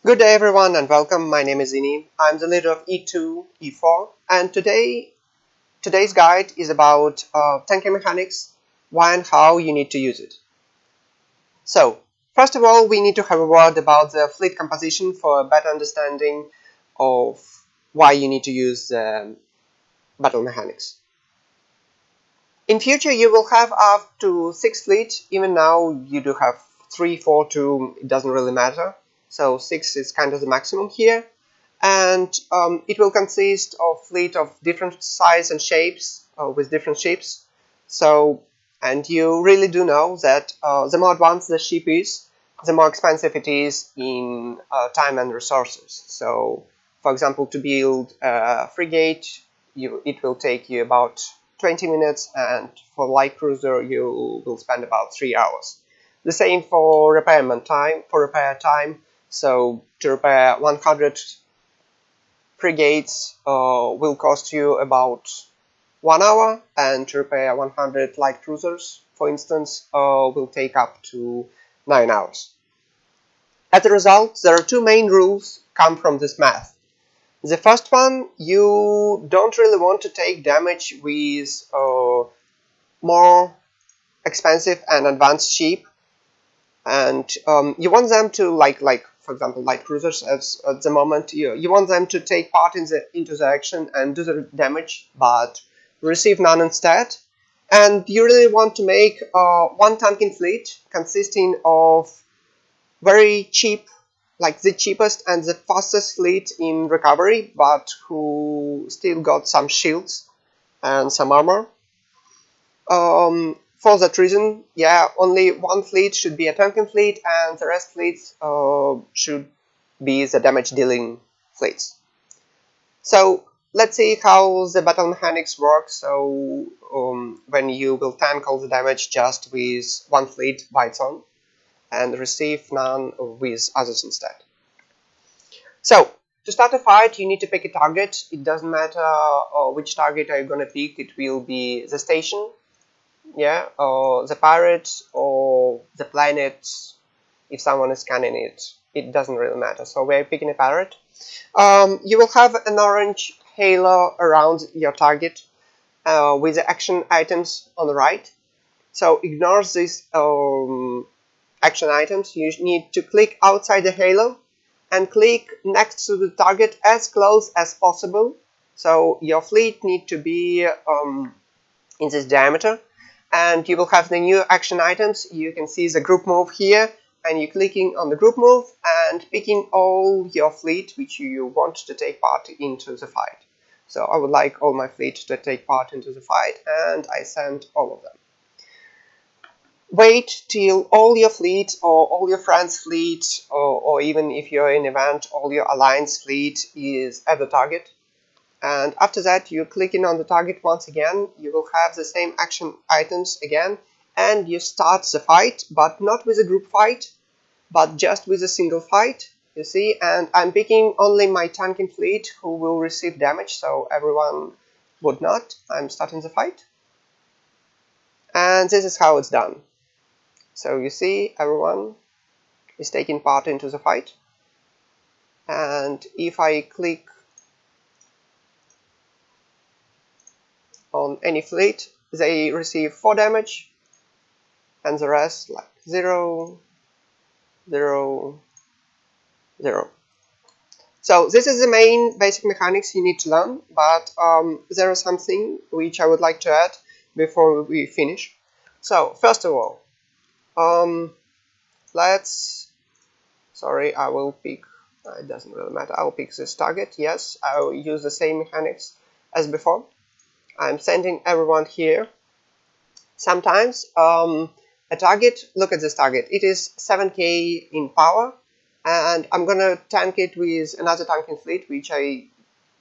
Good day everyone and welcome. My name is Ini. I'm the leader of E2, E4, and today's guide is about tanking mechanics, why and how you need to use it. So, first of all, we need to have a word about the fleet composition for a better understanding of why you need to use battle mechanics. In future, you will have up to 6 fleet. Even now, you do have 3, 4, 2, it doesn't really matter. So 6 is kind of the maximum here, and it will consist of fleet of different size and shapes with different ships. So, and you really do know that the more advanced the ship is, the more expensive it is in time and resources. So, for example, to build a frigate, it will take you about 20 minutes, and for light cruiser you will spend about 3 hours. The same for repair time. So to repair 100 frigates will cost you about 1 hour, and to repair 100 light cruisers, for instance, will take up to 9 hours. As a result, there are two main rules come from this math. The first one, you don't really want to take damage with more expensive and advanced ship, and you want them to like for example light cruisers at the moment, you want them to take part into the action and do the damage but receive none instead. And you really want to make one tanking fleet consisting of very cheap, like the cheapest and the fastest fleet in recovery, but who still got some shields and some armor. For that reason, only one fleet should be a tanking fleet, and the rest fleets should be the damage dealing fleets. So let's see how the battle mechanics work. So when you will tank all the damage just with one fleet by its own and receive none with others instead. So to start a fight, you need to pick a target. It doesn't matter which target are you going to pick. It will be the station, or the pirates, or the planet. If someone is scanning it, it doesn't really matter. So we're picking a pirate. You will have an orange halo around your target with the action items on the right. So ignore these action items. You need to click outside the halo and click next to the target as close as possible. So your fleet need to be in this diameter. And you will have the new action items. You can see the group move here, and you're clicking on the group move and picking all your fleet which you want to take part into the fight. So I would like all my fleet to take part into the fight, and I send all of them. Wait till all your fleet or all your friends' fleet, or even if you're in an event, all your alliance fleet is at the target. And after that, you're clicking on the target once again. You will have the same action items again, and you start the fight, but not with a group fight, but just with a single fight, you see. And I'm picking only my tanking fleet who will receive damage, so everyone would not. I'm starting the fight, and this is how it's done. So you see, everyone is taking part into the fight, and if I click on any fleet, they receive 4 damage, and the rest like 0, 0, 0. So this is the main basic mechanics you need to learn, but there is something which I would like to add before we finish. So first of all, I will pick, it doesn't really matter, I'll pick this target. Yes, I'll use the same mechanics as before. I'm sending everyone here. Sometimes a target, look at this target, it is 7k in power, and I'm gonna tank it with another tanking fleet which I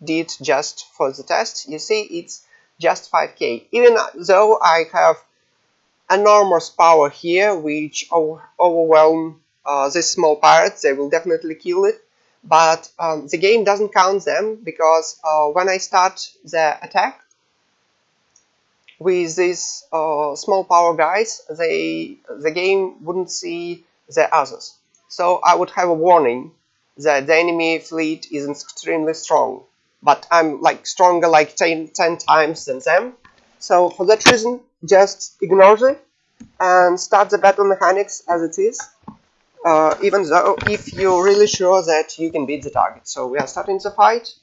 did just for the test. You see, it's just 5k. Even though I have enormous power here which overwhelm these small pirates, they will definitely kill it, but the game doesn't count them, because when I start the attack with these small power guys, the game wouldn't see the others. So I would have a warning that the enemy fleet is extremely strong, but I'm like stronger like 10 times than them. So for that reason, just ignore it and start the battle mechanics as it is, even though if you're really sure that you can beat the target. So we are starting the fight.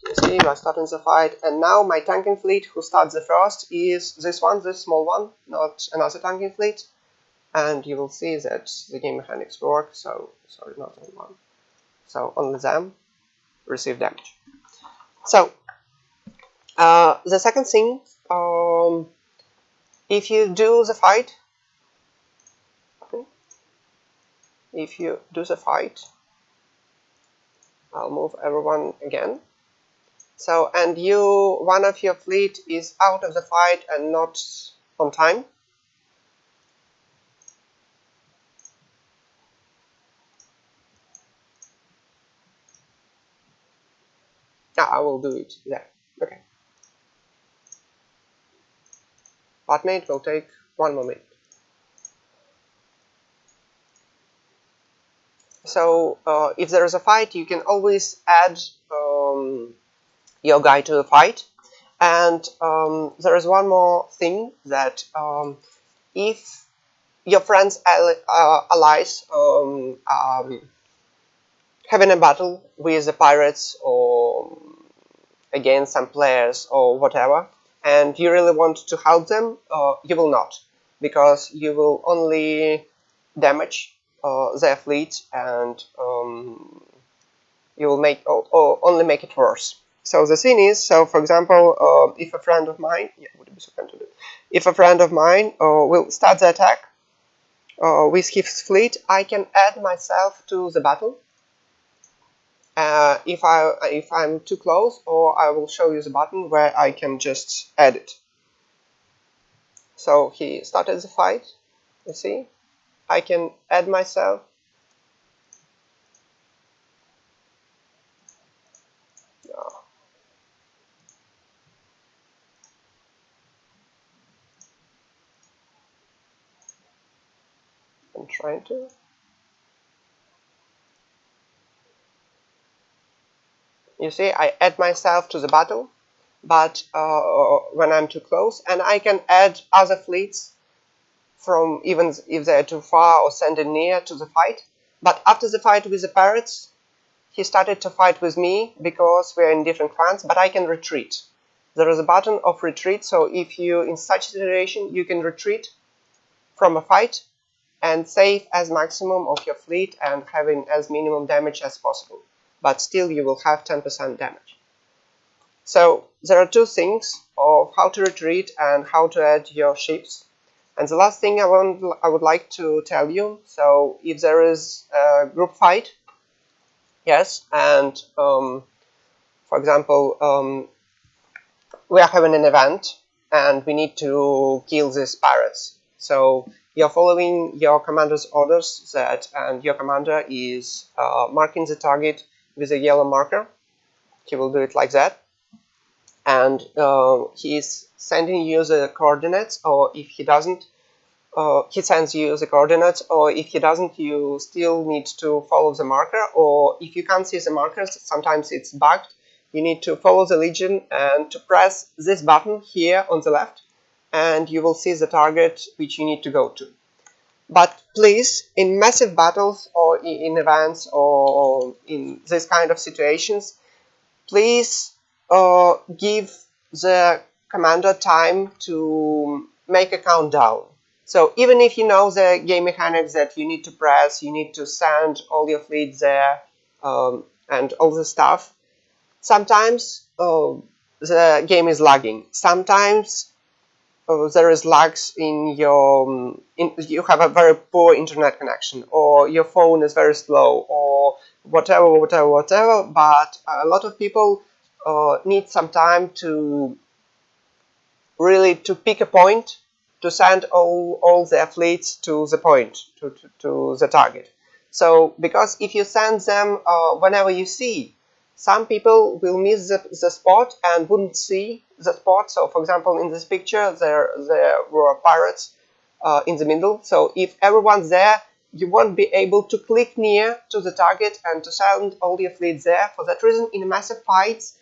You see, we are starting the fight, and now my tanking fleet who starts the first is this one, this small one, not another tanking fleet. And you will see that the game mechanics work, so, sorry, not only one. So only them receive damage. So, the second thing, if you do the fight, I'll move everyone again. So, and one of your fleet is out of the fight and not on time. I will do it there. Okay. Partmate will take 1 more minute. So if there is a fight, you can always add your guy to the fight. And there is one more thing, that if your friends allies having a battle with the pirates or against some players or whatever, and you really want to help them, you will not, because you will only damage their fleet, and you will make only make it worse. So the thing is, so for example, if a friend of mine, would it be so kind to do? If a friend of mine will start the attack with his fleet, I can add myself to the battle. If I'm too close, or I will show you the button where I can just add it. So he started the fight. You see, I can add myself. I'm trying to. You see, I add myself to the battle, but when I'm too close, and I can add other fleets from, even if they're too far or standing near, to the fight. But after the fight with the pirates, he started to fight with me because we're in different clans, but I can retreat. There is a button of retreat, so if you in such a situation, you can retreat from a fight and save as maximum of your fleet and having as minimum damage as possible. But still you will have 10% damage. So there are two things of how to retreat and how to add your ships. And the last thing I would like to tell you, so if there is a group fight, yes, and for example, we are having an event and we need to kill these pirates. So you're following your commander's orders, and your commander is marking the target with a yellow marker. He will do it like that, and he is sending you the coordinates, or if he doesn't, he sends you the coordinates, or if he doesn't, you still need to follow the marker, or if you can't see the markers, sometimes it's bugged, you need to follow the legion and to press this button here on the left, and you will see the target which you need to go to. But please, in massive battles or in events or in this kind of situations, please give the commander time to make a countdown. So even if you know the game mechanics that you need to press, you need to send all your fleet there, and all the stuff, sometimes the game is lagging. Sometimes there is lags in your, you have a very poor internet connection, or your phone is very slow, or whatever, but a lot of people need some time to really to pick a point, to send all their fleets to the point, to the target. So, because if you send them whenever you see, some people will miss the spot and wouldn't see the spot. So, for example, in this picture, there were pirates in the middle. So, if everyone's there, you won't be able to click near to the target and to send all your fleets there. For that reason, in massive fights,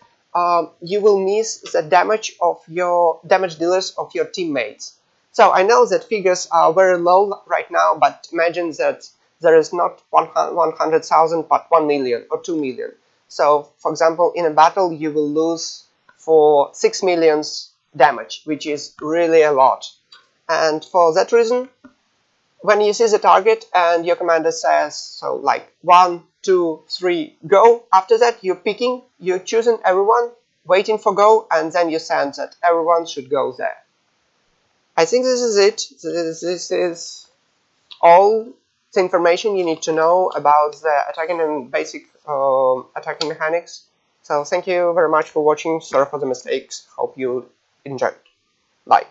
you will miss the damage of your damage dealers of your teammates. So I know that figures are very low right now, but imagine that there is not 100,000 but 1 million or 2 million. So, for example, in a battle you will lose for 6 millions damage, which is really a lot. And for that reason, when you see the target and your commander says, so like 1, 2, 3, go, after that you're picking, you're choosing everyone, waiting for go, and then you send that everyone should go there. I think this is it. This is all the information you need to know about the attacking and basic attacking mechanics. So thank you very much for watching. Sorry for the mistakes. Hope you enjoyed. Bye.